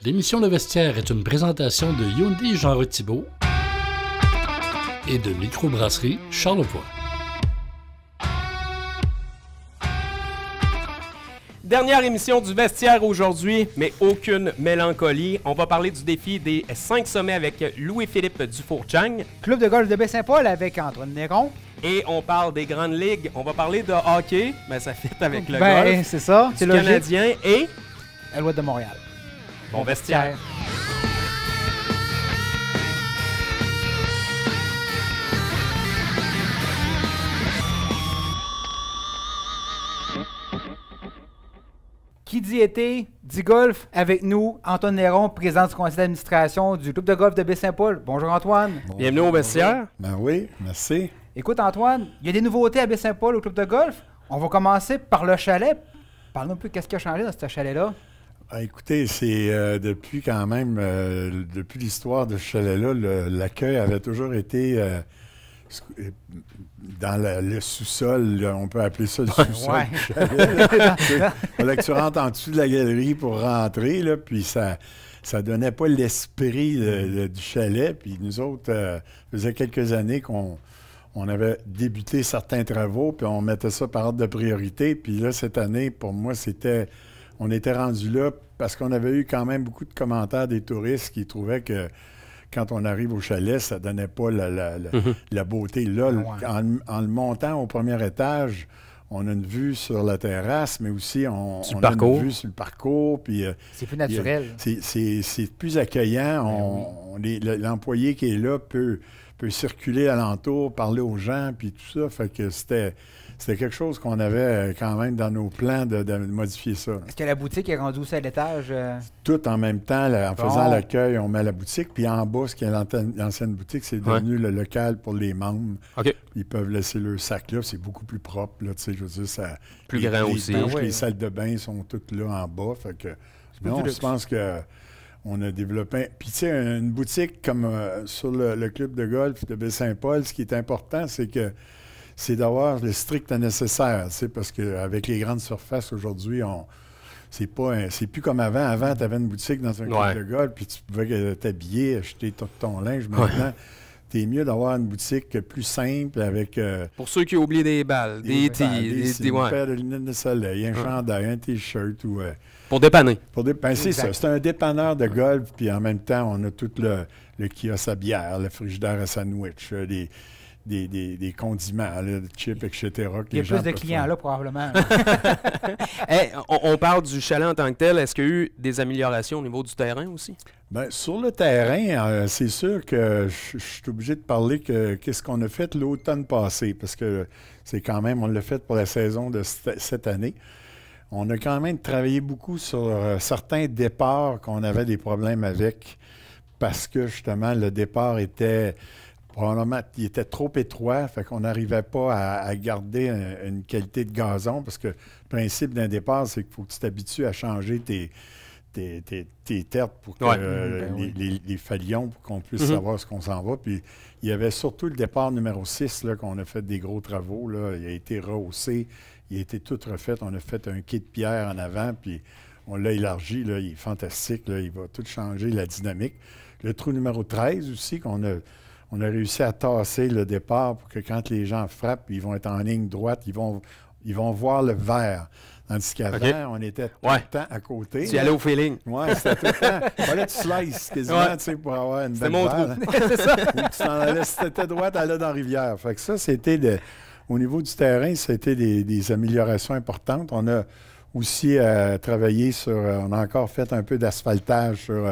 L'émission Le Vestiaire est une présentation de Hyundai Jean Thibault et de Microbrasserie Charlevoix. Dernière émission du Vestiaire aujourd'hui, mais aucune mélancolie. On va parler du défi des 5 sommets avec Louis-Philippe Dufourchang. Club de golf de Baie-Saint-Paul avec Antoine Néron. Et on parle des grandes ligues. On va parler de hockey, mais ça fit avec le golf. C'est ça, c'est du logique. Canadien et Alouettes de Montréal. bon vestiaire. Qui dit été, dit golf, avec nous, Antoine Néron, président du conseil d'administration du Club de golf de Baie-Saint-Paul. Bonjour Antoine. Bienvenue au vestiaire. Ben oui, merci. Écoute Antoine, il y a des nouveautés à Baie-Saint-Paul au Club de golf. On va commencer par le chalet. Parle-nous un peu qu'est-ce qui a changé dans ce chalet-là. Ah, écoutez, c'est depuis quand même, depuis l'histoire de ce chalet-là, l'accueil avait toujours été dans le sous-sol, là, on peut appeler ça le sous-sol Ouais. du chalet. Fallait que tu rentres en dessous de la galerie pour rentrer, là, puis ça donnait pas l'esprit du chalet. Puis nous autres, ça faisait quelques années qu'on avait débuté certains travaux, puis on mettait ça par ordre de priorité. Puis là, cette année, pour moi, on était rendu là parce qu'on avait eu quand même beaucoup de commentaires des touristes qui trouvaient que quand on arrive au chalet, ça donnait pas la beauté. Là, en le montant au premier étage, on a une vue sur la terrasse, mais aussi on a une vue sur le parcours. Puis, c'est plus naturel. C'est plus accueillant. L'employé qui est là peut circuler alentour, parler aux gens, puis tout ça. Fait que c'était quelque chose qu'on avait quand même dans nos plans de modifier ça. Est-ce que la boutique est rendue aussi à l'étage? Tout en même temps, en faisant l'accueil, on met la boutique. Puis en bas, ce qui est l'ancienne boutique, c'est devenu le local pour les membres. OK. Ils peuvent laisser leur sac là. C'est beaucoup plus propre. Là, je veux dire, ça, plus grand aussi. Les salles de bain sont toutes là en bas. Fait que, non, je pense qu'on a développé... Puis, tu sais, une boutique comme sur le club de golf de Baie-Saint-Paul, ce qui est important, c'est d'avoir le strict nécessaire, parce qu'avec les grandes surfaces aujourd'hui, c'est plus comme avant. Avant, tu avais une boutique dans un club de golf, puis tu pouvais t'habiller, acheter tout ton linge. Maintenant, c'est mieux d'avoir une boutique plus simple avec... Pour ceux qui ont oublié des balles, des une paire de lunettes de soleil, un chandail, un T-shirt ou... pour dépanner. C'est ça. C'est un dépanneur de golf, puis en même temps, on a tout le kiosque à bière, le frigidaire à sandwich, des condiments, là, de chips, etc. Il y a plus de clients là, probablement. Hey, on parle du chalet en tant que tel. Est-ce qu'il y a eu des améliorations au niveau du terrain aussi? Bien, sur le terrain, c'est sûr que je suis obligé de parler qu'est-ce qu'on a fait l'automne passé, parce que c'est quand même, on l'a fait pour la saison de cette année. On a quand même travaillé beaucoup sur certains départs qu'on avait des problèmes avec, parce que justement, le départ était... Probablement, il était trop étroit, fait qu'on n'arrivait pas à garder une qualité de gazon, parce que le principe d'un départ, c'est qu'il faut que tu t'habitues à changer tes terres pour que les falions, pour qu'on puisse savoir ce qu'on s'en va. Puis il y avait surtout le départ numéro 6, là, qu'on a fait des gros travaux. Là. Il a été rehaussé, il a été tout refait. On a fait un quai de pierre en avant, puis on l'a élargi. Là, il est fantastique. Là, il va tout changer la dynamique. Le trou numéro 13 aussi, on a réussi à tasser le départ pour que quand les gens frappent, ils vont être en ligne droite, ils vont voir le vert. Tandis qu'avant, on était tout le temps à côté. Tu y allais au feeling. Oui, c'était tout le temps. Il fallait que tu slices quasiment, pour avoir une belle balle. C'est ça. Si tu étais droite, elle allait dans la rivière. Fait que ça, c'était au niveau du terrain, c'était des améliorations importantes. On a aussi travaillé on a encore fait un peu d'asphaltage sur...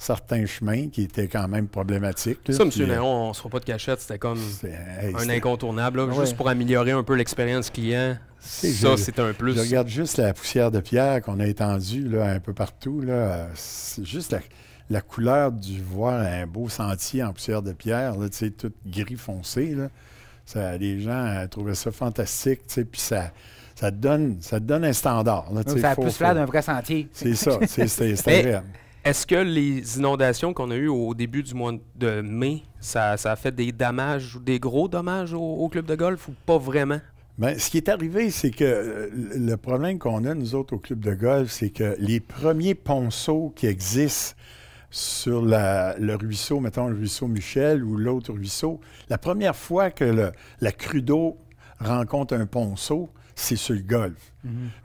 certains chemins qui étaient quand même problématiques. Là. Ça, M. Néron, on ne se fera pas de cachette, c'était comme un incontournable. Là, juste pour améliorer un peu l'expérience client, c'est un plus. Je regarde juste la poussière de pierre qu'on a étendue là, un peu partout. Là. C'est juste la couleur du voir un beau sentier en poussière de pierre, là, tout gris foncé. Là. Les gens trouvaient ça fantastique, puis ça te donne un standard. Là, ça a plus l'air d'un vrai sentier. C'est ça, c'est agréable. Est-ce que les inondations qu'on a eues au début du mois de mai, ça a fait des dommages ou des gros dommages au club de golf ou pas vraiment? Bien, ce qui est arrivé, c'est que le problème qu'on a, nous autres, au club de golf, c'est que les premiers ponceaux qui existent sur le ruisseau, mettons le ruisseau Michel ou l'autre ruisseau, la première fois que la crue d'eau rencontre un ponceau, c'est sur le golf.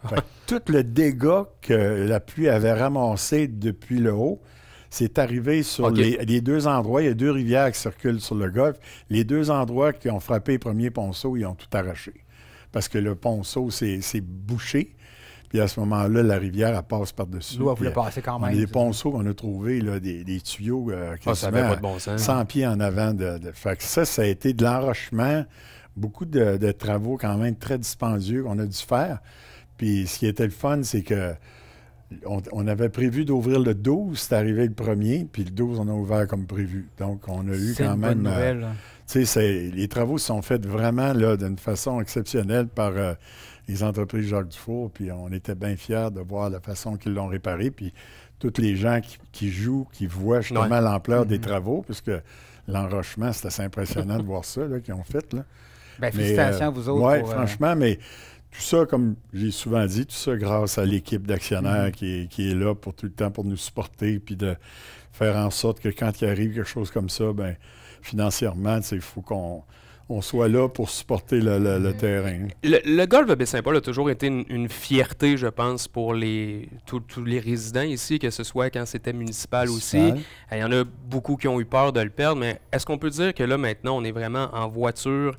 Fait que tout le dégât que la pluie avait ramassé depuis le haut, c'est arrivé sur les deux endroits. Il y a deux rivières qui circulent sur le golf. Les deux endroits qui ont frappé les premiers ponceaux, ils ont tout arraché. Parce que le ponceau, c'est bouché. Puis à ce moment-là, la rivière, elle passe par-dessus. L'eau, elle voulait passer quand même. Les ponceaux qu'on a trouvés, là, des tuyaux ça n'avait pas de bon sens. 100 pieds en avant. Fait que ça a été de l'enrochement. Beaucoup de travaux quand même très dispendieux qu'on a dû faire. Puis ce qui était le fun, c'est que on avait prévu d'ouvrir le 12, c'est arrivé le 1er, puis le 12, on a ouvert comme prévu. Donc, on a eu quand même... les travaux se sont faits vraiment là, d'une façon exceptionnelle par les entreprises Jacques Dufour, puis on était bien fiers de voir la façon qu'ils l'ont réparé, puis tous les gens qui jouent, qui voient justement l'ampleur des travaux, puisque l'enrochement, c'était assez impressionnant de voir ça, là, qu'ils ont fait. Là. Bien, félicitations à vous autres. Oui, franchement, mais tout ça, comme j'ai souvent dit, tout ça grâce à l'équipe d'actionnaires qui est là pour tout le temps pour nous supporter, puis de faire en sorte que quand il arrive quelque chose comme ça, bien, financièrement, il faut qu'on soit là pour supporter le terrain. Le golf de Baie-Saint-Paul a toujours été une fierté, je pense, pour tous les résidents ici, que ce soit quand c'était municipal aussi. Il y en a beaucoup qui ont eu peur de le perdre, mais est-ce qu'on peut dire que là, maintenant, on est vraiment en voiture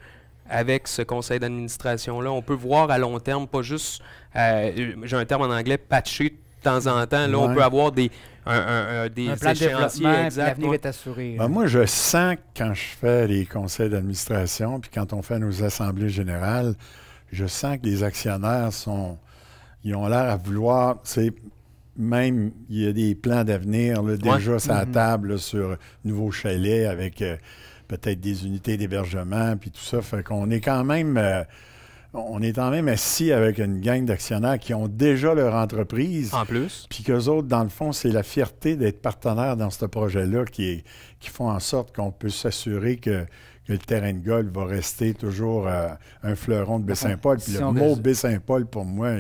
avec ce conseil d'administration-là? On peut voir à long terme, pas juste, j'ai un terme en anglais, patcher de temps en temps. Là, on peut avoir des plan de développement, l'avenir est assuré. Ben, moi, je sens quand je fais les conseils d'administration, puis quand on fait nos assemblées générales, je sens que les actionnaires ils ont l'air à vouloir, même, il y a des plans d'avenir déjà sur la table là, sur nouveaux chalets avec peut-être des unités d'hébergement, puis tout ça. Fait qu'on est quand même... on est quand même assis avec une gang d'actionnaires qui ont déjà leur entreprise. En plus. Puis qu'eux autres, dans le fond, c'est la fierté d'être partenaire dans ce projet-là qui font en sorte qu'on peut s'assurer que le terrain de golf va rester toujours un fleuron de Baie-Saint-Paul. Puis le mot Baie-Saint-Paul, pour moi,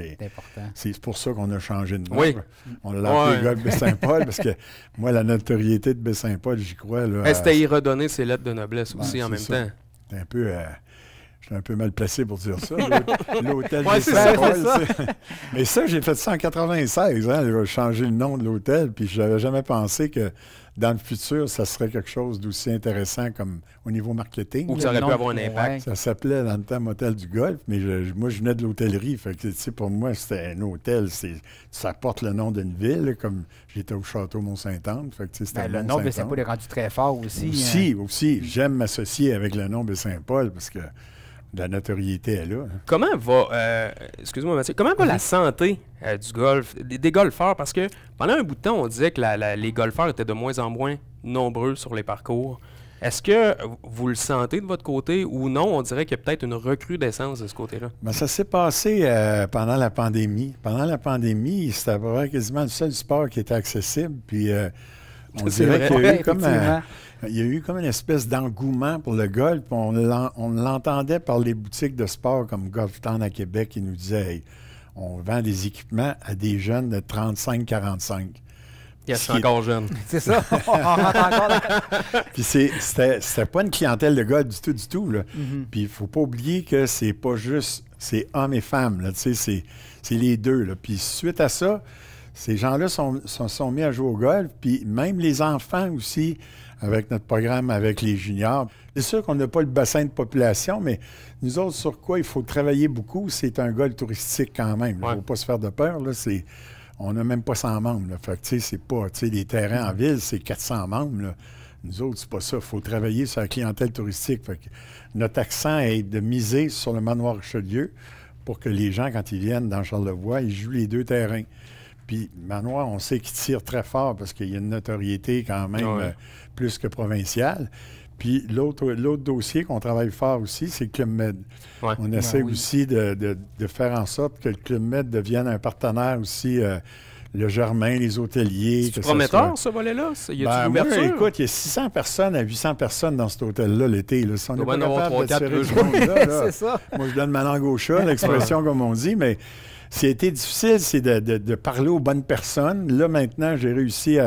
c'est pour ça qu'on a changé de nom. Oui. On l'a appelé Golf Baie-Saint-Paul parce que moi, la notoriété de Baie-Saint-Paul, j'y crois. C'était y redonner ses lettres de noblesse aussi en même temps. C'est un peu... Je suis un peu mal placé pour dire ça. L'hôtel Baie-Saint-Paul. Mais ça, j'ai fait ça en 96. Hein, j'ai changé le nom de l'hôtel, puis je n'avais jamais pensé que dans le futur, ça serait quelque chose d'aussi intéressant comme au niveau marketing. Ou que ça aurait pu avoir un impact. Ça s'appelait dans le temps Motel du Golf, mais moi, je venais de l'hôtellerie. Fait que, pour moi, c'était un hôtel. Ça porte le nom d'une ville, comme j'étais au château Mont-Saint-Anne. Le nom Baie-Saint-Paul est rendu très fort aussi. Aussi. J'aime m'associer avec le nom Baie-Saint-Paul parce que la notoriété est là. Hein. Comment va, excuse-moi Mathieu, comment va la santé du golf, des golfeurs? Parce que pendant un bout de temps, on disait que les golfeurs étaient de moins en moins nombreux sur les parcours. Est-ce que vous le sentez de votre côté ou non? On dirait qu'il y a peut-être une recrudescence de ce côté-là. Bien, ça s'est passé pendant la pandémie. Pendant la pandémie, c'était vraiment quasiment le seul sport qui était accessible. Puis on dirait qu'il y a eu il y a eu comme une espèce d'engouement pour le golf. On l'entendait par les boutiques de sport comme Golf Town à Québec qui nous disaient hey, on vend des équipements à des jeunes de 35-45. C'est encore jeune. C'est ça. On rentre encore. Puis c'était pas une clientèle de golf du tout. Là. Puis il faut pas oublier que c'est pas juste, c'est hommes et femmes. Là, c'est les deux. Là. Puis suite à ça, ces gens-là sont mis à jouer au golf. Puis même les enfants aussi, avec notre programme avec les juniors. C'est sûr qu'on n'a pas le bassin de population, mais nous autres, sur quoi il faut travailler beaucoup, c'est un golf touristique quand même. Il ne faut pas se faire de peur. Là, on n'a même pas 100 membres. Là. Fait que, c'est pas, les terrains en ville, c'est 400 membres. Là. Nous autres, c'est pas ça. Il faut travailler sur la clientèle touristique. Fait que notre accent est de miser sur le manoir Richelieu pour que les gens, quand ils viennent dans Charlevoix, ils jouent les deux terrains. Puis, Manoir, on sait qu'il tire très fort parce qu'il y a une notoriété quand même plus que provinciale. Puis, l'autre dossier qu'on travaille fort aussi, c'est Club Med. On essaie aussi de faire en sorte que le Club Med devienne un partenaire aussi le Germain, les hôteliers. C'est prometteur, ce volet-là? Y a-t-il une ouverture? Écoute, il y a 600 personnes à 800 personnes dans cet hôtel-là l'été. Là. Si on n'est pas capable de tirer du monde, là, ça. Moi, je donne ma langue au chat, l'expression comme on dit, mais ce qui a été difficile, c'est de parler aux bonnes personnes. Là, maintenant, j'ai réussi,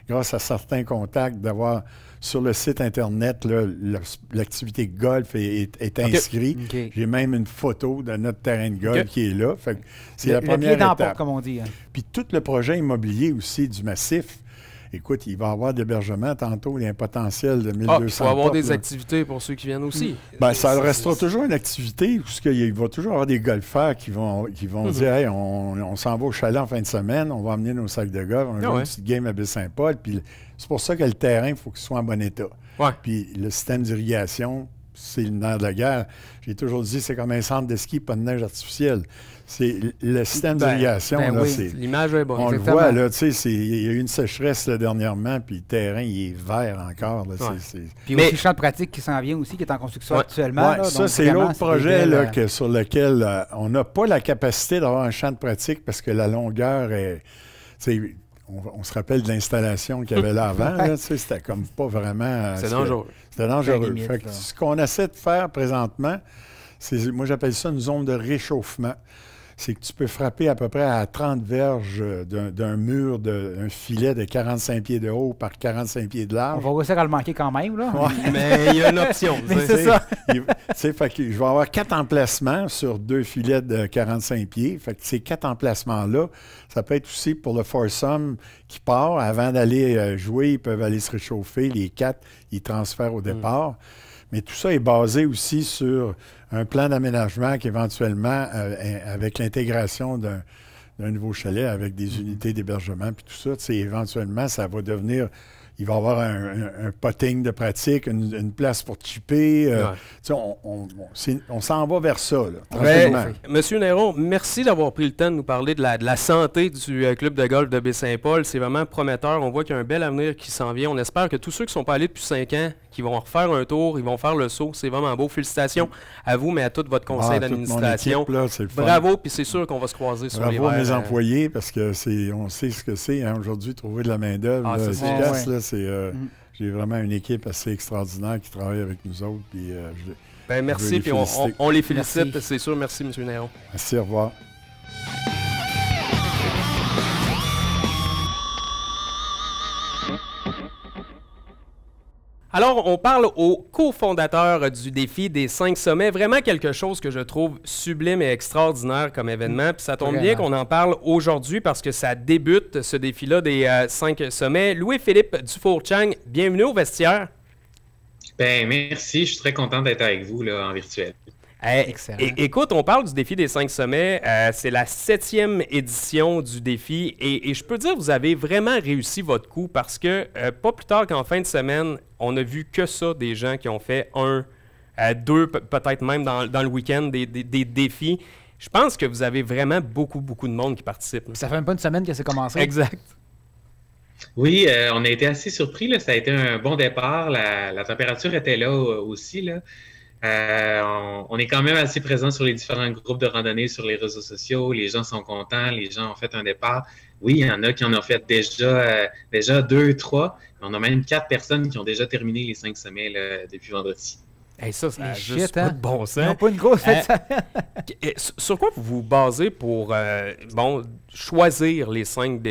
grâce à certains contacts, d'avoir sur le site Internet, l'activité golf est inscrite. Okay. J'ai même une photo de notre terrain de golf qui est là. C'est la première étape. Comme on dit. Hein. Puis tout le projet immobilier aussi du massif. Écoute, il va y avoir d'hébergement tantôt, il y a un potentiel de 1200 il va y avoir des activités pour ceux qui viennent aussi. Ça restera toujours une activité, parce qu'il va toujours y avoir des golfeurs qui vont dire hey, on s'en va au chalet en fin de semaine, on va emmener nos sacs de golf, on va jouer une petite game à Baie-Saint-Paul. Puis c'est pour ça que le terrain, il faut qu'il soit en bon état. Ouais. Puis le système d'irrigation, c'est le nerf de la guerre. J'ai toujours dit c'est comme un centre de ski, pas de neige artificielle. C'est le système d'irrigation, là, c'est... L'image est bonne. On le voit, là, tu sais, il y a eu une sécheresse là, dernièrement, puis le terrain, il est vert encore. Là, Puis aussi le champ de pratique qui s'en vient aussi, qui est en construction actuellement. Là, ça, c'est l'autre projet là, sur lequel on n'a pas la capacité d'avoir un champ de pratique parce que la longueur est... On se rappelle de l'installation qu'il y avait là avant. C'était comme pas vraiment... C'est dangereux. C'était dangereux. Ce qu'on essaie de faire présentement, moi, j'appelle ça une zone de réchauffement. C'est que tu peux frapper à peu près à 30 verges d'un mur, d'un filet de 45 pieds de haut par 45 pieds de large. On va réussir à le manquer quand même, là. Ouais. Mais il y a une option. C'est ça. Fait que je vais avoir 4 emplacements sur 2 filets de 45 pieds. Fait que ces 4 emplacements-là, ça peut être aussi pour le foursome qui part. Avant d'aller jouer, ils peuvent aller se réchauffer. Les 4, ils transfèrent au départ. Mais tout ça est basé aussi sur un plan d'aménagement qui, éventuellement, avec l'intégration d'un nouveau chalet, avec des unités d'hébergement, puis tout ça, éventuellement, ça va devenir... Il va y avoir un potting de pratique, une place pour chipper. On s'en va vers ça, là, tranquillement. Monsieur Néron, merci d'avoir pris le temps de nous parler de la santé du club de golf de Baie-Saint-Paul. C'est vraiment prometteur. On voit qu'il y a un bel avenir qui s'en vient. On espère que tous ceux qui ne sont pas allés depuis 5 ans, qui vont refaire un tour, ils vont faire le saut. C'est vraiment beau. Félicitations à vous, mais à tout votre conseil d'administration. Bravo, puis c'est sûr qu'on va se croiser sur les verres. Bravo à mes employés, parce que on sait ce que c'est. Hein, aujourd'hui, trouver de la main-d'œuvre efficace, là, j'ai vraiment une équipe assez extraordinaire qui travaille avec nous autres. Puis, merci, puis on les félicite, c'est sûr. Merci, M. Néron. Merci, au revoir. Alors, on parle au cofondateur du défi des 5 sommets. Vraiment quelque chose que je trouve sublime et extraordinaire comme événement. Puis ça tombe bien qu'on en parle aujourd'hui parce que ça débute, ce défi-là des 5 sommets. Louis-Philippe Dufour-Chang, bienvenue au vestiaire. Merci, je suis très content d'être avec vous là, en virtuel. Écoute, on parle du défi des 5 sommets. C'est la 7e édition du défi. Et je peux dire que vous avez vraiment réussi votre coup parce que pas plus tard qu'en fin de semaine, on a vu que ça des gens qui ont fait 2, peut-être même dans le week-end, des défis. Je pense que vous avez vraiment beaucoup de monde qui participe. Ça fait même pas une semaine que c'est commencé. Exact. Oui, on a été assez surpris. Là. Ça a été un bon départ. La température était là aussi. Là. On est quand même assez présent sur les différents groupes de randonnée sur les réseaux sociaux. Les gens sont contents. Les gens ont fait un départ. Oui, il y en a qui en ont fait déjà 2, 3. On a même 4 personnes qui ont déjà terminé les 5 sommets là, depuis vendredi. Ça, c'est juste pas de bon sens. Ils n'ont pas une grosse fête de semaine. Sur quoi vous vous basez pour choisir les 5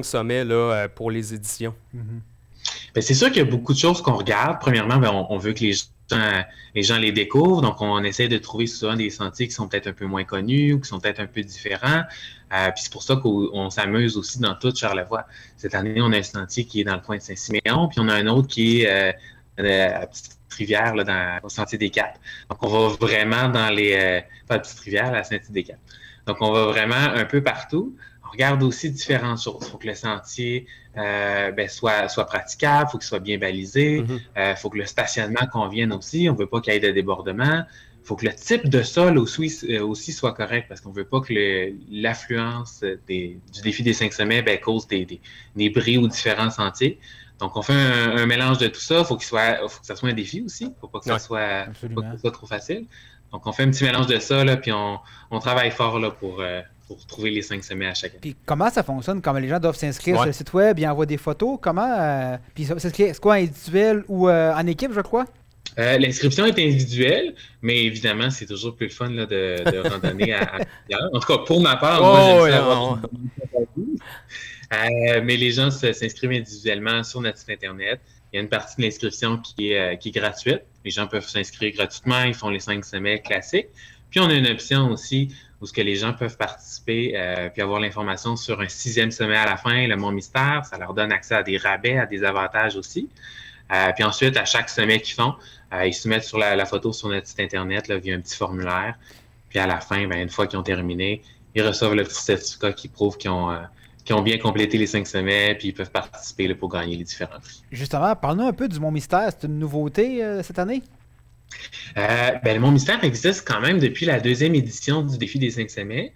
sommets là, pour les éditions? C'est sûr qu'il y a beaucoup de choses qu'on regarde. Premièrement, on veut que les gens les découvrent. Donc, on essaie de trouver souvent des sentiers qui sont peut-être un peu moins connus ou qui sont peut-être un peu différents. Puis c'est pour ça qu'on s'amuse aussi dans toute Charlevoix. Cette année, on a un sentier qui est dans le coin de Saint-Siméon, puis on a un autre qui est à Petite-Rivière, là, au Sentier des Quatre. Donc, on va vraiment dans pas à Petite-Rivière, à Saint-Dié-des-Quatre. Donc, on va vraiment un peu partout. On regarde aussi différentes choses. Il faut que le sentier soit praticable, il faut qu'il soit bien balisé, il faut que le stationnement convienne aussi. On ne veut pas qu'il y ait de débordement. Il faut que le type de sol aussi soit correct parce qu'on ne veut pas que l'affluence du défi des 5 sommets cause des bris aux différents sentiers. Donc, on fait un mélange de tout ça. Il faut que ça soit un défi aussi. Il ne faut pas que ça soit trop facile. Donc, on fait un petit mélange de ça, là, puis on travaille fort là, pour trouver les 5 sommets à chaque année. Puis comment ça fonctionne? Comment les gens doivent s'inscrire sur le site web, ils envoient des photos? Comment? Puis c'est quoi, individuel ou en équipe, je crois? L'inscription est individuelle, mais évidemment, c'est toujours plus le fun là, de randonner à plusieurs. En tout cas, pour ma part, moi, j'aime ça avoir mais les gens s'inscrivent individuellement sur notre site Internet. Il y a une partie de l'inscription qui est gratuite. Les gens peuvent s'inscrire gratuitement. Ils font les 5 sommets classiques. Puis, on a une option aussi où ce que les gens peuvent participer puis avoir l'information sur un 6e sommet à la fin, le Mont Mystère. Ça leur donne accès à des rabais, à des avantages aussi. Puis ensuite, à chaque sommet qu'ils font, ils se mettent sur la photo sur notre site Internet là, via un petit formulaire. Puis à la fin, une fois qu'ils ont terminé, ils reçoivent le petit certificat qui prouve qu'ils ont bien complété les 5 sommets, puis ils peuvent participer là, pour gagner les différents prix. Justement, parle-nous un peu du Mont Mystère. C'est une nouveauté cette année? Le Mont Mystère existe quand même depuis la 2e édition du défi des 5 sommets.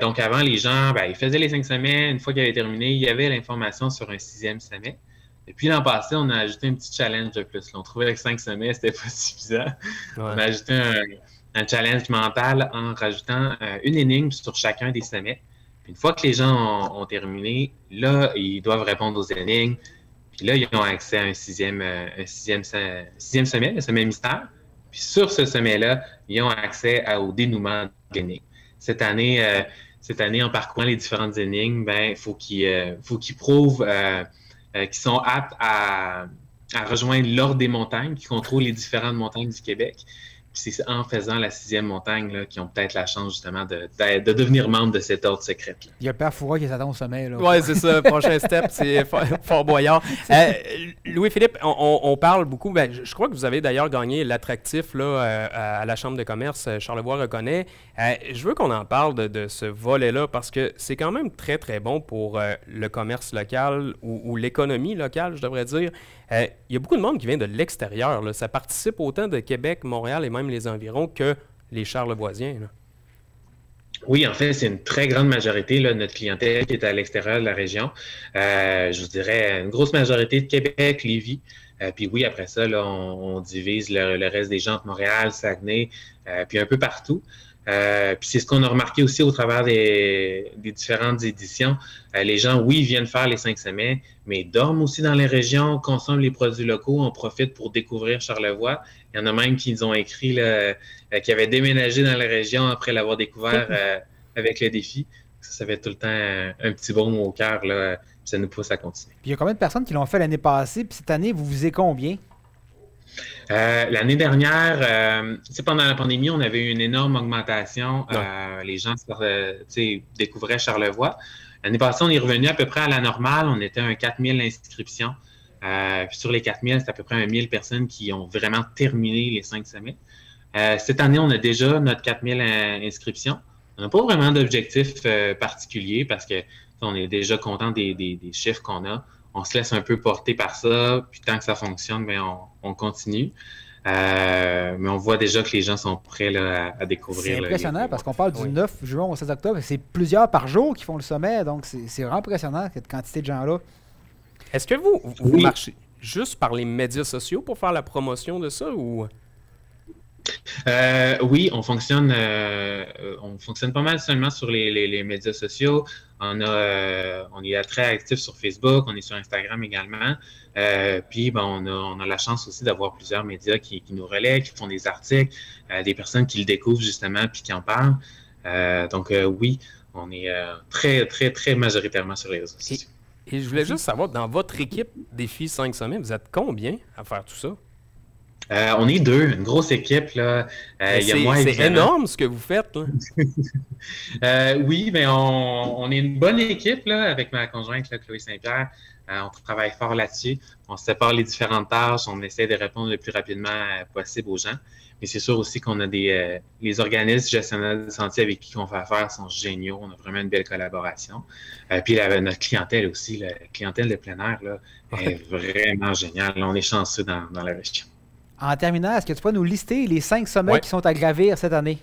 Donc avant, les gens, ils faisaient les 5 sommets. Une fois qu'ils avaient terminé, il y avait l'information sur un 6e sommet. Depuis l'an passé, on a ajouté un petit challenge de plus. Là, on trouvait que 5 sommets, c'était pas suffisant. Ouais. On a ajouté un challenge mental en rajoutant une énigme sur chacun des sommets. Puis une fois que les gens ont terminé, là, ils doivent répondre aux énigmes. Puis là, ils ont accès à un sixième sommet, le sommet mystère. Puis sur ce sommet-là, ils ont accès au dénouement de l'énigme. Cette année, en parcourant les différentes énigmes, il faut qu'ils prouvent qu'ils sont aptes à rejoindre l'ordre des montagnes, qui contrôle les différentes montagnes du Québec. Puis c'est en faisant la 6e montagne là, qu'ils ont peut-être la chance justement de devenir membre de cet ordre secret. Là. Il y a Père Fouras qui s'attend au sommet. Oui, c'est ça. Prochain step, c'est Fort Boyard. Louis-Philippe, on parle beaucoup. Je crois que vous avez d'ailleurs gagné l'attractif là, à la Chambre de commerce Charlevoix reconnaît. Je veux qu'on en parle de ce volet-là parce que c'est quand même très, très bon pour le commerce local ou l'économie locale, je devrais dire. Il y a beaucoup de monde qui vient de l'extérieur. Là. Ça participe autant de Québec, Montréal et même les environs que les Charlevoisiens. Là. Oui, en fait, c'est une très grande majorité de notre clientèle qui est à l'extérieur de la région. Je vous dirais une grosse majorité de Québec, Lévis. Puis oui, après ça, là, on divise le reste des gens de Montréal, Saguenay, puis un peu partout. Puis c'est ce qu'on a remarqué aussi au travers des différentes éditions. Les gens, oui, viennent faire les 5 sommets, mais dorment aussi dans les régions, consomment les produits locaux, on profite pour découvrir Charlevoix. Il y en a même qui nous ont écrit qui avaient déménagé dans la région après l'avoir découvert avec le défi. Ça fait tout le temps un petit baume au cœur, là, ça nous pousse à continuer. Puis il y a combien de personnes qui l'ont fait l'année passée, puis cette année, vous visez combien? L'année dernière, pendant la pandémie, on avait eu une énorme augmentation. Les gens découvraient Charlevoix. L'année passée, on est revenu à peu près à la normale. On était à un 4000 inscriptions. Puis sur les 4000, c'est à peu près 1000 personnes qui ont vraiment terminé les 5 sommets. Cette année, on a déjà notre 4000 inscriptions. On n'a pas vraiment d'objectif particulier parce que on est déjà content des chiffres qu'on a. On se laisse un peu porter par ça, puis tant que ça fonctionne, on continue. Mais on voit déjà que les gens sont prêts là, à découvrir. C'est impressionnant parce qu'on parle du 9 juin au 16 octobre. C'est plusieurs par jour qui font le sommet, donc c'est vraiment impressionnant cette quantité de gens-là. Est-ce que vous marchez juste par les médias sociaux pour faire la promotion de ça ou... Oui, on fonctionne pas mal seulement sur les médias sociaux. On est très actif sur Facebook, on est sur Instagram également. Puis on a la chance aussi d'avoir plusieurs médias qui nous relaient, qui font des articles, des personnes qui le découvrent justement puis qui en parlent. Donc oui, on est très, très, très majoritairement sur les réseaux sociaux. Et je voulais juste savoir, dans votre équipe Défi 5 sommets, vous êtes combien à faire tout ça? On est 2, une grosse équipe. Là. C'est énorme ce que vous faites. Là. Oui, mais on est une bonne équipe là, avec ma conjointe là, Chloé Saint-Pierre. On travaille fort là-dessus. On se sépare les différentes tâches. On essaie de répondre le plus rapidement possible aux gens. Mais c'est sûr aussi qu'on a les organismes gestionnaires de sentiers avec qui on fait affaire sont géniaux. On a vraiment une belle collaboration. Puis notre clientèle aussi, la clientèle de plein air là, est vraiment géniale. Là, on est chanceux dans la région. En terminant, est-ce que tu peux nous lister les 5 sommets qui sont à gravir cette année?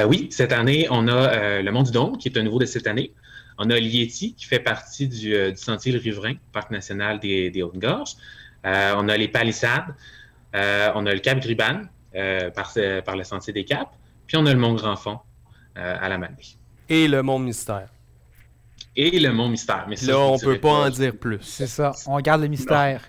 Oui, cette année, on a le Mont du Dôme, qui est un nouveau de cette année. On a l'Yéti, qui fait partie du Sentier le Riverain, Parc national des Hautes-Gorges. On a les Palissades. On a le Cap Griban, par le Sentier des Caps. Puis on a le Mont Grand Fond à la Malbaie. Et le Mont Mystère. Et le Mont Mystère. Mais ça, là, on ne peut pas en dire plus. C'est ça, on garde le mystère.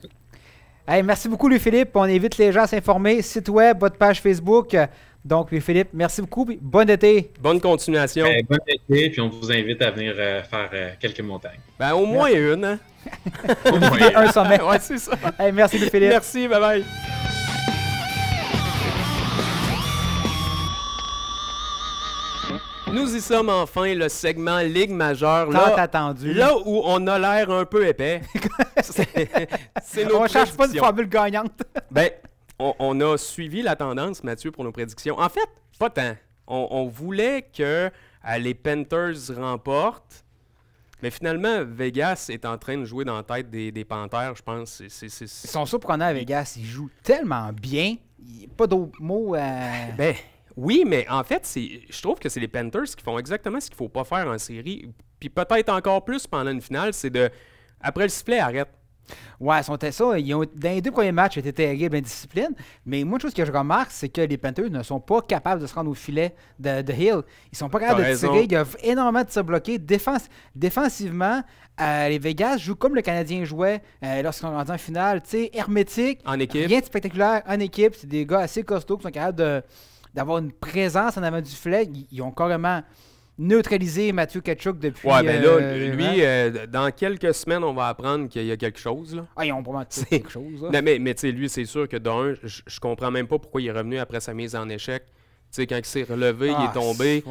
Hey, merci beaucoup, Louis-Philippe. On invite les gens à s'informer. Site web, votre page Facebook. Donc, Louis-Philippe, merci beaucoup. Bon été. Bonne continuation. Bon été, puis on vous invite à venir faire quelques montagnes. Ben, au moins une. Hein? Au moins un sommet. Ouais, c'est ça. Hey, merci, Louis-Philippe. Merci, bye-bye. Nous y sommes enfin, le segment Ligue majeure. Tant attendu. Là où on a l'air un peu épais. c'est nos on ne cherche pas de formule gagnante. Ben, on a suivi la tendance, Mathieu, pour nos prédictions. En fait, pas tant. On voulait que les Panthers remportent, mais finalement, Vegas est en train de jouer dans la tête des Panthers, je pense. Ils sont surprenants à Vegas. Ils jouent tellement bien. Il n'y a pas d'autres mots. Ben... Oui, mais en fait, je trouve que c'est les Panthers qui font exactement ce qu'il ne faut pas faire en série. Puis peut-être encore plus pendant une finale, c'est de... Après le sifflet, arrête. Ouais, dans les 2 premiers matchs, c'était terrible indiscipline. Mais moi, une chose que je remarque, c'est que les Panthers ne sont pas capables de se rendre au filet de Hill. Ils sont pas capables de tirer. Il y a énormément de tirs bloqués. Défensivement, les Vegas jouent comme le Canadien jouait lorsqu'ils sont rendus en finale. Tu sais, hermétique. En équipe. Rien de spectaculaire en équipe. C'est des gars assez costauds qui sont capables d'avoir une présence en avant du filet. Ils ont carrément neutralisé Matthew Tkachuk depuis... Ouais, ben là, lui, dans quelques semaines, on va apprendre qu'il y a quelque chose. Là. Ah, ils ont probablement quelque chose. Là. Non, mais tu sais, lui, c'est sûr que d'un, je comprends même pas pourquoi il est revenu après sa mise en échec. Tu sais, quand il s'est relevé, il est tombé.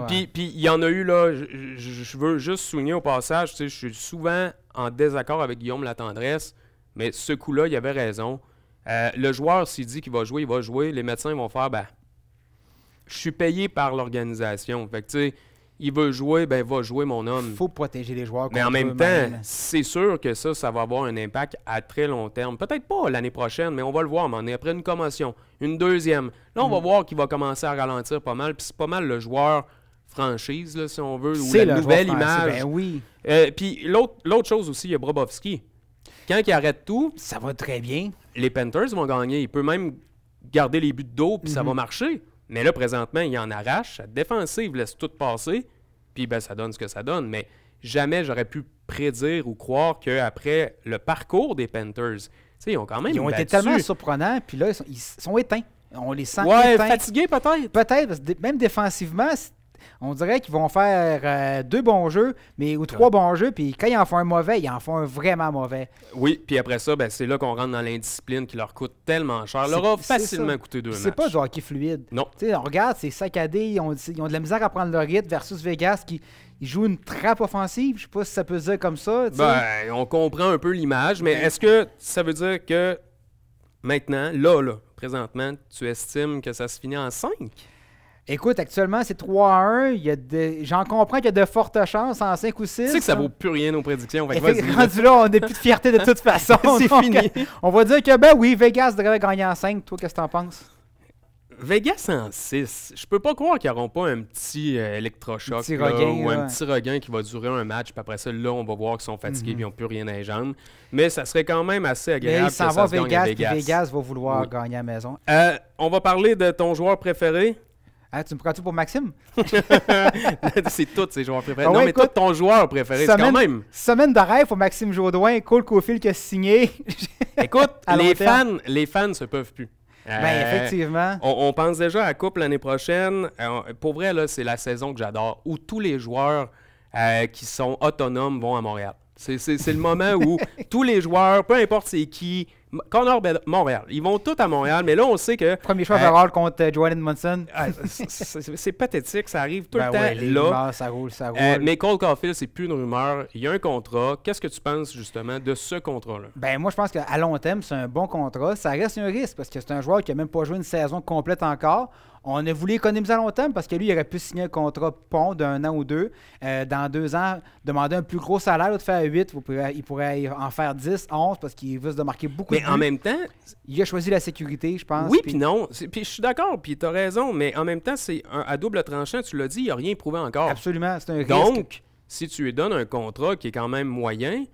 Puis il y en a eu, là, je veux juste souligner au passage, tu sais, je suis souvent en désaccord avec Guillaume Latendresse, mais ce coup-là, il avait raison. Le joueur, s'il dit qu'il va jouer, il va jouer. Les médecins vont faire, je suis payé par l'organisation. Fait que, tu sais, il veut jouer, va jouer, mon homme. Il faut protéger les joueurs. Mais en même temps, c'est sûr que ça va avoir un impact à très long terme. Peut-être pas l'année prochaine, mais on va le voir. Mais après une commotion, une deuxième. Là, on va voir qu'il va commencer à ralentir pas mal. Puis c'est pas mal le joueur franchise, là, si on veut, ou la nouvelle image. Ben oui. Puis l'autre chose aussi, il y a Bobrovski. Quand il arrête tout... Ça va très bien. Les Panthers vont gagner. Il peut même garder les buts de dos, puis ça va marcher. Mais là, présentement, il en arrache. Sa défensive laisse tout passer. Puis ça donne ce que ça donne. Mais jamais j'aurais pu prédire ou croire qu'après le parcours des Panthers, ils ont quand même Ils ont été tellement surprenants. Puis là, ils sont éteints. On les sent éteints. Fatigués peut-être. Peut-être. Parce que même défensivement, on dirait qu'ils vont faire 2 bons jeux, ou 3 bons jeux. Puis quand ils en font un mauvais, ils en font un vraiment mauvais. Oui, puis après ça, c'est là qu'on rentre dans l'indiscipline qui leur coûte tellement cher. Leur a facilement coûté 2 matchs. C'est pas du hockey fluide. Non. T'sais, on regarde, c'est saccadé. Ils ont de la misère à prendre le rythme versus Vegas qui joue une trappe offensive. Je sais pas si ça peut se dire comme ça. On comprend un peu l'image, mais est-ce que ça veut dire que maintenant, là, présentement, tu estimes que ça se finit en 5? Écoute, actuellement, c'est 3-1. J'en comprends qu'il y a de fortes chances en 5 ou 6. Tu sais que ça vaut plus rien aux prédictions. Rendu là, on n'a plus de fierté de toute façon. C'est fini. On va dire que, oui, Vegas devrait gagner en 5. Toi, qu'est-ce que t'en penses? Vegas en 6. Je peux pas croire qu'ils n'auront pas un petit électrochoc un petit regain qui va durer un match. Puis après ça, là, on va voir qu'ils sont fatigués et ils n'ont plus rien à les jambes. Mais ça serait quand même assez agréable que ça se gagne à Vegas. Vegas va vouloir gagner à la maison. On va parler de ton joueur préféré. Tu me prends-tu pour Maxime? C'est tous ses joueurs préférés. Non, mais écoute, ton joueur préféré, c'est quand même... Semaine de rêve pour Maxime Jodoin, Cole Caulfield qui a signé. Écoute, les fans se peuvent plus. Effectivement. On pense déjà à la Coupe l'année prochaine. Pour vrai, là, c'est la saison que j'adore, où tous les joueurs qui sont autonomes vont à Montréal. C'est le moment où tous les joueurs, peu importe c'est qui, Connor Montréal, ils vont tous à Montréal, mais là, on sait que... Premier choix overall contre Joel Edmondson. C'est pathétique, ça arrive tout le temps là. Rumeurs, ça roule. Mais Cole Caulfield, c'est plus une rumeur. Il y a un contrat. Qu'est-ce que tu penses, justement, de ce contrat-là? Moi, je pense qu'à long terme, c'est un bon contrat. Ça reste un risque, parce que c'est un joueur qui n'a même pas joué une saison complète encore. On a voulu économiser à long terme parce que lui, il aurait pu signer un contrat pont d'1 an ou 2. Dans 2 ans, demander un plus gros salaire, de faire 8, il pourrait en faire 10, 11 parce qu'il veut se marquer beaucoup de buts. Mais en même temps... Il a choisi la sécurité, je pense. Oui, puis non. Puis je suis d'accord, puis tu as raison, mais en même temps, c'est à double tranchant. Tu l'as dit, il n'a rien prouvé encore. Absolument, c'est un risque. Donc, si tu lui donnes un contrat qui est quand même moyen,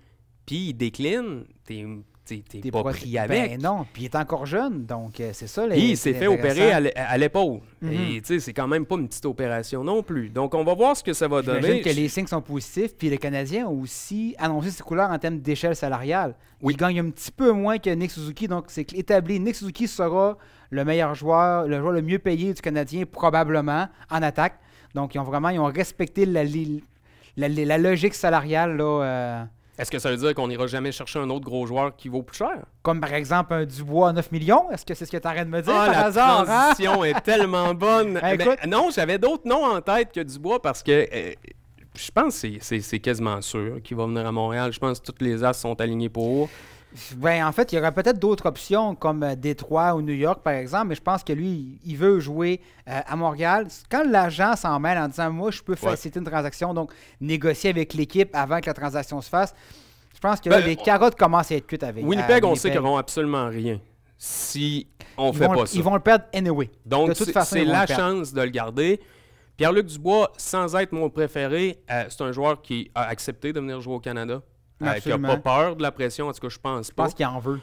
puis il décline, t'es t'es pas pris avec. Ben non, puis il est encore jeune, donc c'est ça. Puis il s'est fait opérer à l'épaule. Et c'est quand même pas une petite opération non plus. Donc on va voir ce que ça va donner. J'imagine que les signes sont positifs, puis les Canadiens ont aussi annoncé ses couleurs en termes d'échelle salariale. Oui. Il gagne un petit peu moins que Nick Suzuki, donc c'est établi. Nick Suzuki sera le meilleur joueur, le joueur le mieux payé du Canadien probablement en attaque. Donc ils ont respecté la logique salariale là. Est-ce que ça veut dire qu'on n'ira jamais chercher un autre gros joueur qui vaut plus cher? Comme par exemple un Dubois à 9 millions? Est-ce que c'est ce que tu arrêtes de me dire par la hasard? transition est tellement bonne. Écoute, non, j'avais d'autres noms en tête que Dubois parce que je pense que c'est quasiment sûr qu'il va venir à Montréal. Je pense que tous les as sont alignés pour. Ben, en fait, il y aurait peut-être d'autres options comme Détroit ou New York, par exemple, mais je pense que lui, il veut jouer à Montréal. Quand l'agent s'en mêle en disant « Moi, je peux faciliter une transaction, donc négocier avec l'équipe avant que la transaction se fasse », je pense que là, les carottes commencent à être cuites avec Winnipeg, on sait qu'ils n'auront absolument rien si on fait pas ça. Ils vont le perdre anyway. Donc, c'est la chance de le garder. Pierre-Luc Dubois, sans être mon préféré, c'est un joueur qui a accepté de venir jouer au Canada. Qui n'a pas peur de la pression, en tout cas, je pense pas. Je pense qu'il en veut.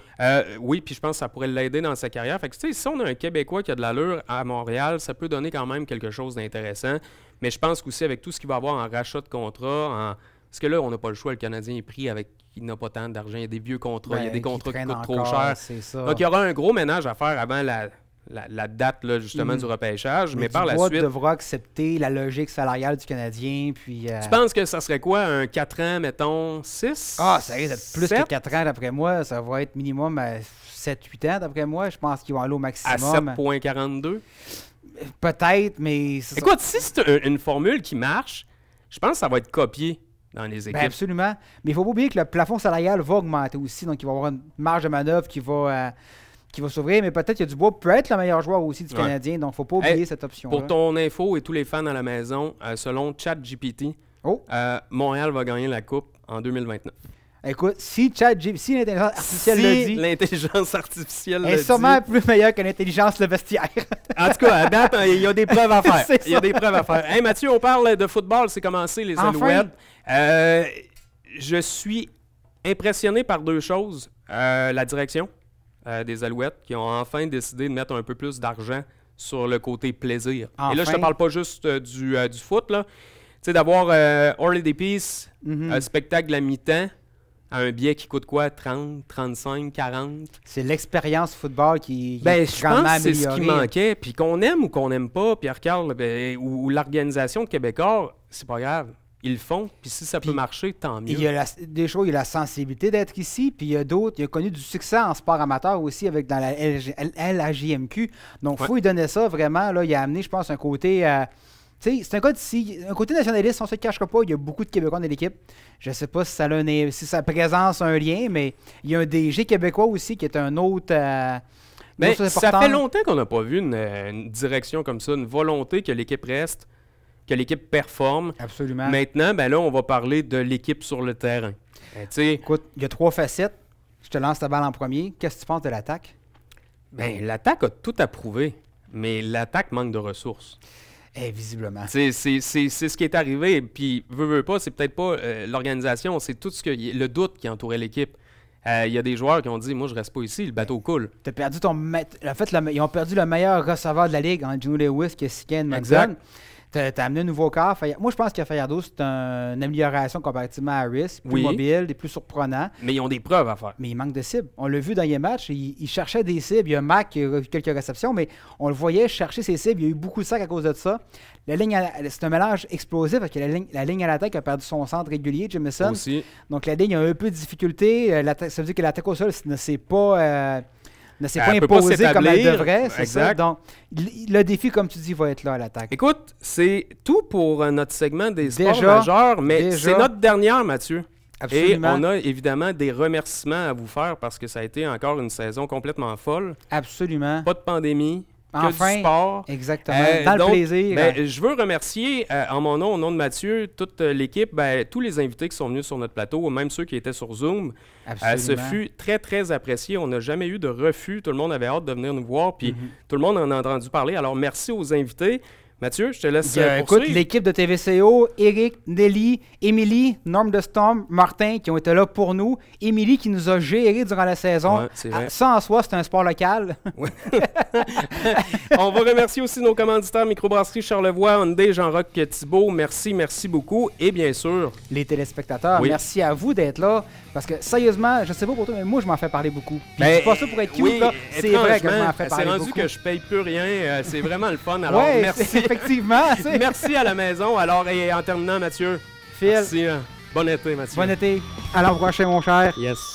Oui, puis je pense que ça pourrait l'aider dans sa carrière. Fait que, tu sais, si on a un Québécois qui a de l'allure à Montréal, ça peut donner quand même quelque chose d'intéressant. Mais je pense qu'aussi, avec tout ce qu'il va avoir en rachat de contrats, parce que là, on n'a pas le choix, le Canadien est pris avec... Il n'a pas tant d'argent, il y a des vieux contrats, il y a des contrats qui coûtent trop cher. Donc, il y aura un gros ménage à faire avant la date, là, justement, du repêchage. Mais par la suite... devra accepter la logique salariale du Canadien, puis... Tu penses que ça serait quoi, un 4 ans, mettons, 6? Ah, ça risque d'être plus que 4 ans, d'après moi. Ça va être minimum 7-8 ans, d'après moi. Je pense qu'ils vont aller au maximum. À 7,42? Peut-être, mais... Écoute, si c'est une formule qui marche, je pense que ça va être copié dans les équipes. Ben absolument. Mais il ne faut pas oublier que le plafond salarial va augmenter aussi. Donc, il va y avoir une marge de manœuvre qui va s'ouvrir. Mais peut-être que Dubois peut être le meilleur joueur aussi du Canadien. Donc, il ne faut pas oublier cette option-là. Pour ton info et tous les fans à la maison, selon ChatGPT, Montréal va gagner la Coupe en 2029. Écoute, si l'intelligence artificielle le dit... l'intelligence artificielle le dit... Elle est sûrement plus meilleure que l'intelligence le vestiaire. En tout cas, à date, il y a des preuves à faire. Il y a des preuves à faire. Hey, Mathieu, on parle de football. C'est commencé, les Alouettes. Je suis impressionné par deux choses. La direction des Alouettes qui ont enfin décidé de mettre un peu plus d'argent sur le côté plaisir. Enfin. Et là, je te parle pas juste du foot, là. Tu sais, d'avoir Orly des Peace, un spectacle de la mi-temps, à un billet qui coûte quoi? 30, 35, 40? C'est l'expérience football qui je pense que c'est ce qui manquait. Puis qu'on aime ou qu'on n'aime pas, Pierre-Carl, ou l'organisation de Québécois, c'est pas grave. Ils le font, puis si ça peut marcher, tant mieux. Il y a des choses, il y a la sensibilité d'être ici, puis il y a d'autres, il a connu du succès en sport amateur aussi avec dans la LHJMQ. Donc, il faut lui donner ça vraiment. Là, il a amené, je pense, un côté... c'est un cas d'ici, un côté nationaliste, on ne se cachera pas, il y a beaucoup de Québécois dans l'équipe. Je ne sais pas si sa présence a un lien, mais il y a un DG québécois aussi qui est un autre... ça fait longtemps qu'on n'a pas vu une direction comme ça, une volonté que l'équipe reste, que l'équipe performe. Absolument. Maintenant, là, on va parler de l'équipe sur le terrain. Écoute, il y a 3 facettes. Je te lance ta balle en premier. Qu'est-ce que tu penses de l'attaque? L'attaque a tout à prouver, mais l'attaque manque de ressources. Visiblement. C'est ce qui est arrivé. Puis, veux pas, c'est peut-être pas l'organisation, c'est tout le doute qui entourait l'équipe. Il y a des joueurs qui ont dit « Moi, je reste pas ici, le bateau coule. » Tu as perdu ils ont perdu le meilleur receveur de la Ligue, Gino Lewis, qui est Siken Manson. Tu as amené un nouveau corps. Moi, je pense que Fajardo, c'est une amélioration comparativement à Harris. Plus mobile, plus surprenant. Mais ils ont des preuves à faire. Mais il manque de cibles. On l'a vu dans les matchs. Il cherchait des cibles. Il y a Mac qui a eu quelques réceptions, mais on le voyait chercher ses cibles. Il y a eu beaucoup de sacs à cause de ça. La ligne, c'est un mélange explosif parce que la ligne à l'attaque a perdu son centre régulier, Jamison. Aussi. Donc la ligne a un peu de difficulté. Ça veut dire que l'attaque au sol ne s'est pas... ne s'est pas imposé comme elle devrait, c'est ça. Donc, le défi, comme tu dis, va être là à l'attaque. Écoute, c'est tout pour notre segment des sports majeurs, mais c'est notre dernière, Mathieu. Absolument. Et on a évidemment des remerciements à vous faire parce que ça a été encore une saison complètement folle. Absolument. Pas de pandémie. Que du sport. Exactement. Dans le plaisir. Je veux remercier, en mon nom, au nom de Mathieu, toute l'équipe, tous les invités qui sont venus sur notre plateau, même ceux qui étaient sur Zoom. Ce fut très, très apprécié. On n'a jamais eu de refus. Tout le monde avait hâte de venir nous voir, puis tout le monde en a entendu parler. Alors, merci aux invités. Mathieu, je te laisse écoute, poursuivre. l'équipe de TVCO, Eric, Nelly, Émilie, Norm de Storm, Martin, qui ont été là pour nous. Émilie qui nous a géré durant la saison. Ouais, c'est vrai. Ça, en soi, c'est un sport local. Ouais. On va remercier aussi nos commanditaires Microbrasserie Charlevoix, Hyundai, Jean-Roch Thibault. Merci beaucoup. Et bien sûr... Les téléspectateurs, oui. merci à vous d'être là. Parce que, sérieusement, je sais pas pour toi, mais moi, je m'en fais parler beaucoup. Puis je dis pas ça pour être cute, oui, là. C'est vrai que je m'en fais parler c'est rendu beaucoup. que je paye plus rien. C'est vraiment le fun. Alors, ouais, merci. Effectivement. Merci à la maison. Alors, et en terminant, Mathieu, Phil, merci. Bon été, Mathieu. Bon été. À l'an prochain, mon cher. Yes.